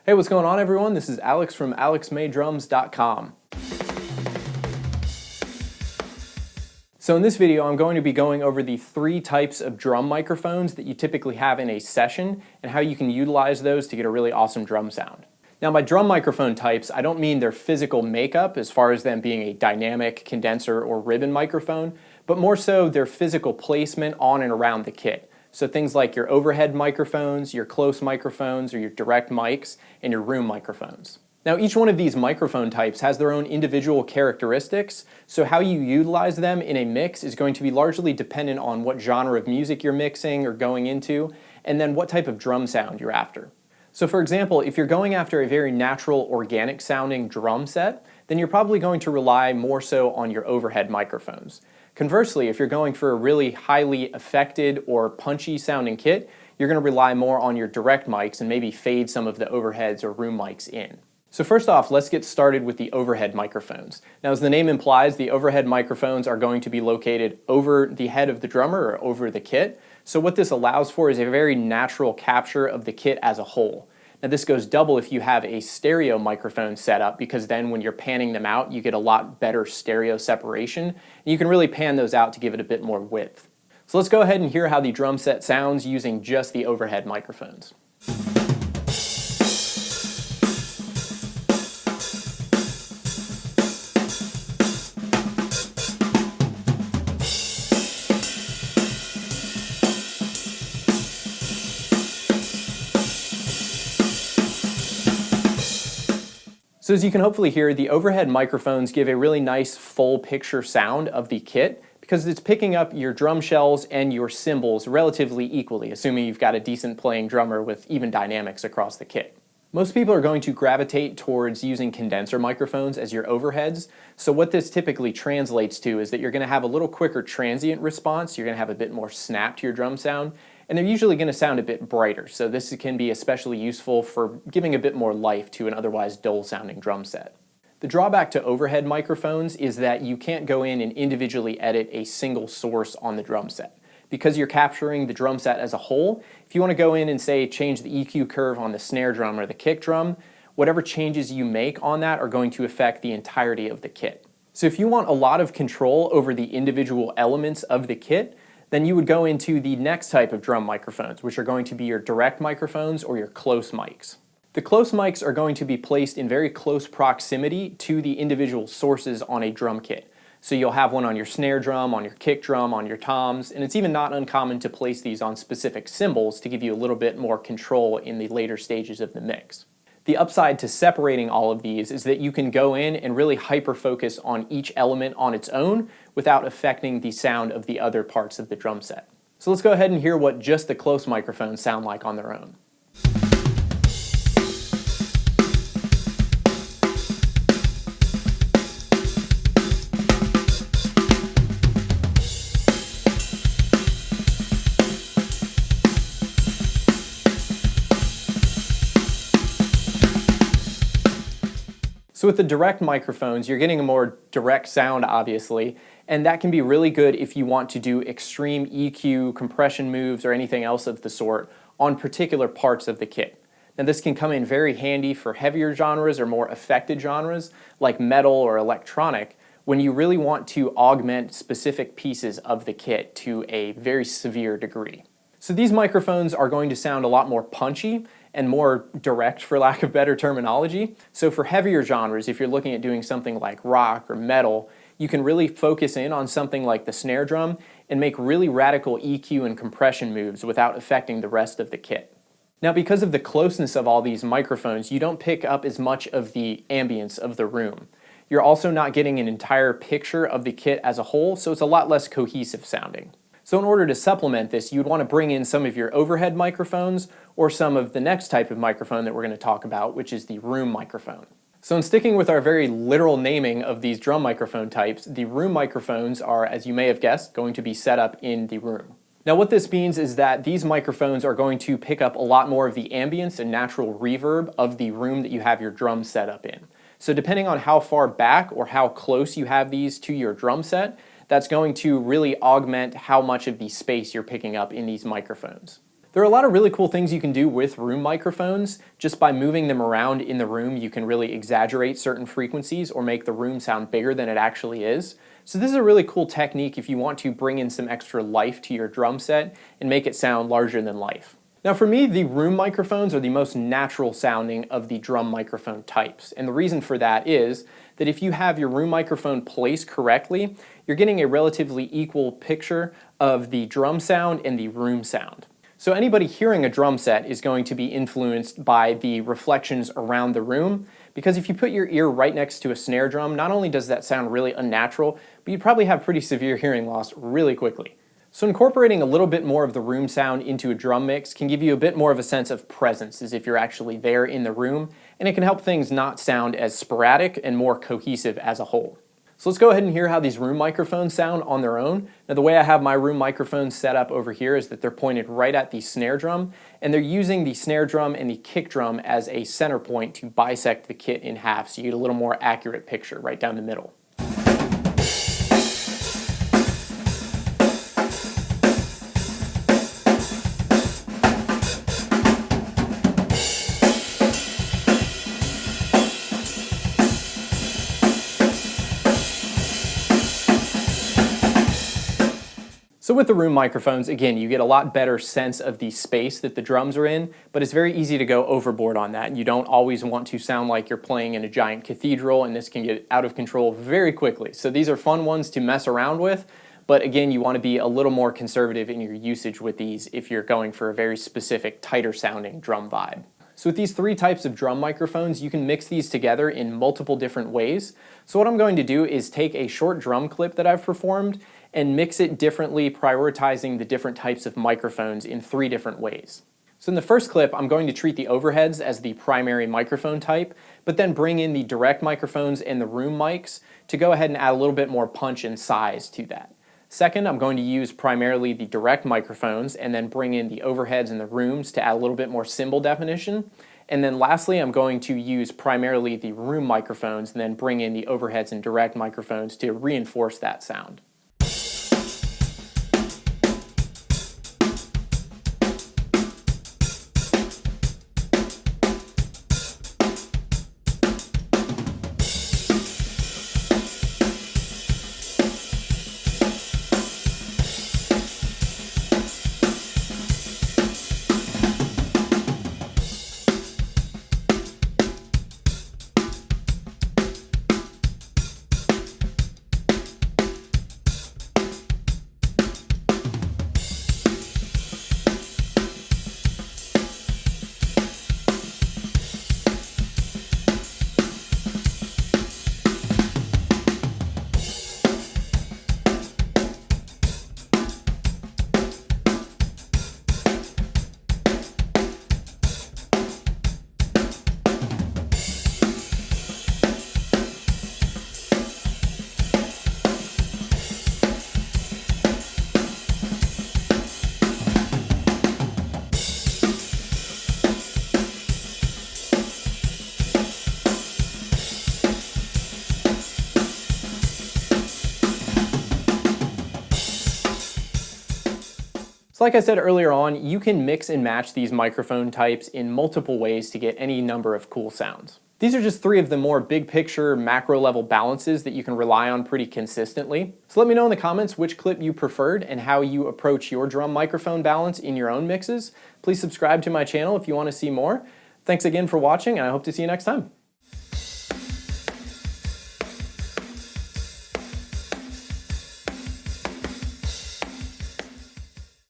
Hey, what's going on everyone? This is Alex from alexmaydrums.com. So in this video, I'm going to be going over the 3 types of drum microphones that you typically have in a session and how you can utilize those to get a really awesome drum sound. Now by drum microphone types, I don't mean their physical makeup as far as them being a dynamic, condenser, or ribbon microphone, but more so their physical placement on and around the kit. So things like your overhead microphones, your close microphones, or your direct mics, and your room microphones. Now each one of these microphone types has their own individual characteristics, so how you utilize them in a mix is going to be largely dependent on what genre of music you're mixing or going into, and then what type of drum sound you're after. So for example, if you're going after a very natural, organic sounding drum set, then you're probably going to rely more so on your overhead microphones. Conversely, if you're going for a really highly affected or punchy sounding kit, you're going to rely more on your direct mics and maybe fade some of the overheads or room mics in. So first off, let's get started with the overhead microphones. Now as the name implies, the overhead microphones are going to be located over the head of the drummer or over the kit. So what this allows for is a very natural capture of the kit as a whole. Now this goes double if you have a stereo microphone setup, because then when you're panning them out, you get a lot better stereo separation, and you can really pan those out to give it a bit more width. So let's go ahead and hear how the drum set sounds using just the overhead microphones. So as you can hopefully hear, the overhead microphones give a really nice full picture sound of the kit because it's picking up your drum shells and your cymbals relatively equally, assuming you've got a decent playing drummer with even dynamics across the kit. Most people are going to gravitate towards using condenser microphones as your overheads, so what this typically translates to is that you're going to have a little quicker transient response, you're going to have a bit more snap to your drum sound, and they're usually going to sound a bit brighter, so this can be especially useful for giving a bit more life to an otherwise dull sounding drum set. The drawback to overhead microphones is that you can't go in and individually edit a single source on the drum set. Because you're capturing the drum set as a whole, if you want to go in and say change the EQ curve on the snare drum or the kick drum, whatever changes you make on that are going to affect the entirety of the kit. So if you want a lot of control over the individual elements of the kit, then you would go into the next type of drum microphones, which are going to be your direct microphones or your close mics. The close mics are going to be placed in very close proximity to the individual sources on a drum kit. So you'll have one on your snare drum, on your kick drum, on your toms, and it's even not uncommon to place these on specific cymbals to give you a little bit more control in the later stages of the mix. The upside to separating all of these is that you can go in and really hyper-focus on each element on its own without affecting the sound of the other parts of the drum set. So let's go ahead and hear what just the close microphones sound like on their own. So with the direct microphones, you're getting a more direct sound, obviously, and that can be really good if you want to do extreme EQ, compression moves, or anything else of the sort on particular parts of the kit. Now this can come in very handy for heavier genres or more affected genres, like metal or electronic, when you really want to augment specific pieces of the kit to a very severe degree. So these microphones are going to sound a lot more punchy and more direct, for lack of better terminology. So for heavier genres, if you're looking at doing something like rock or metal, you can really focus in on something like the snare drum and make really radical EQ and compression moves without affecting the rest of the kit. Now because of the closeness of all these microphones, you don't pick up as much of the ambience of the room. You're also not getting an entire picture of the kit as a whole, so it's a lot less cohesive sounding. So in order to supplement this, you'd want to bring in some of your overhead microphones or some of the next type of microphone that we're going to talk about, which is the room microphone. So in sticking with our very literal naming of these drum microphone types, the room microphones are, as you may have guessed, going to be set up in the room. Now what this means is that these microphones are going to pick up a lot more of the ambience and natural reverb of the room that you have your drums set up in. So depending on how far back or how close you have these to your drum set, that's going to really augment how much of the space you're picking up in these microphones. There are a lot of really cool things you can do with room microphones. Just by moving them around in the room, you can really exaggerate certain frequencies or make the room sound bigger than it actually is. So this is a really cool technique if you want to bring in some extra life to your drum set and make it sound larger than life. Now for me, the room microphones are the most natural sounding of the drum microphone types. And the reason for that is that if you have your room microphone placed correctly, you're getting a relatively equal picture of the drum sound and the room sound. So anybody hearing a drum set is going to be influenced by the reflections around the room, because if you put your ear right next to a snare drum, not only does that sound really unnatural, but you'd probably have pretty severe hearing loss really quickly. So incorporating a little bit more of the room sound into a drum mix can give you a bit more of a sense of presence, as if you're actually there in the room, and it can help things not sound as sporadic and more cohesive as a whole. So let's go ahead and hear how these room microphones sound on their own. Now the way I have my room microphones set up over here is that they're pointed right at the snare drum, and they're using the snare drum and the kick drum as a center point to bisect the kit in half, so you get a little more accurate picture right down the middle. So with the room microphones, again, you get a lot better sense of the space that the drums are in, but it's very easy to go overboard on that. You don't always want to sound like you're playing in a giant cathedral, and this can get out of control very quickly. So these are fun ones to mess around with, but again, you want to be a little more conservative in your usage with these if you're going for a very specific, tighter sounding drum vibe. So with these three types of drum microphones, you can mix these together in multiple different ways. So what I'm going to do is take a short drum clip that I've performed and mix it differently, prioritizing the different types of microphones in three different ways. So in the first clip, I'm going to treat the overheads as the primary microphone type, but then bring in the direct microphones and the room mics to go ahead and add a little bit more punch and size to that. Second, I'm going to use primarily the direct microphones and then bring in the overheads and the rooms to add a little bit more cymbal definition. And then lastly, I'm going to use primarily the room microphones and then bring in the overheads and direct microphones to reinforce that sound. So like I said earlier on, you can mix and match these microphone types in multiple ways to get any number of cool sounds. These are just three of the more big picture, macro level balances that you can rely on pretty consistently. So let me know in the comments which clip you preferred and how you approach your drum microphone balance in your own mixes. Please subscribe to my channel if you want to see more. Thanks again for watching, and I hope to see you next time.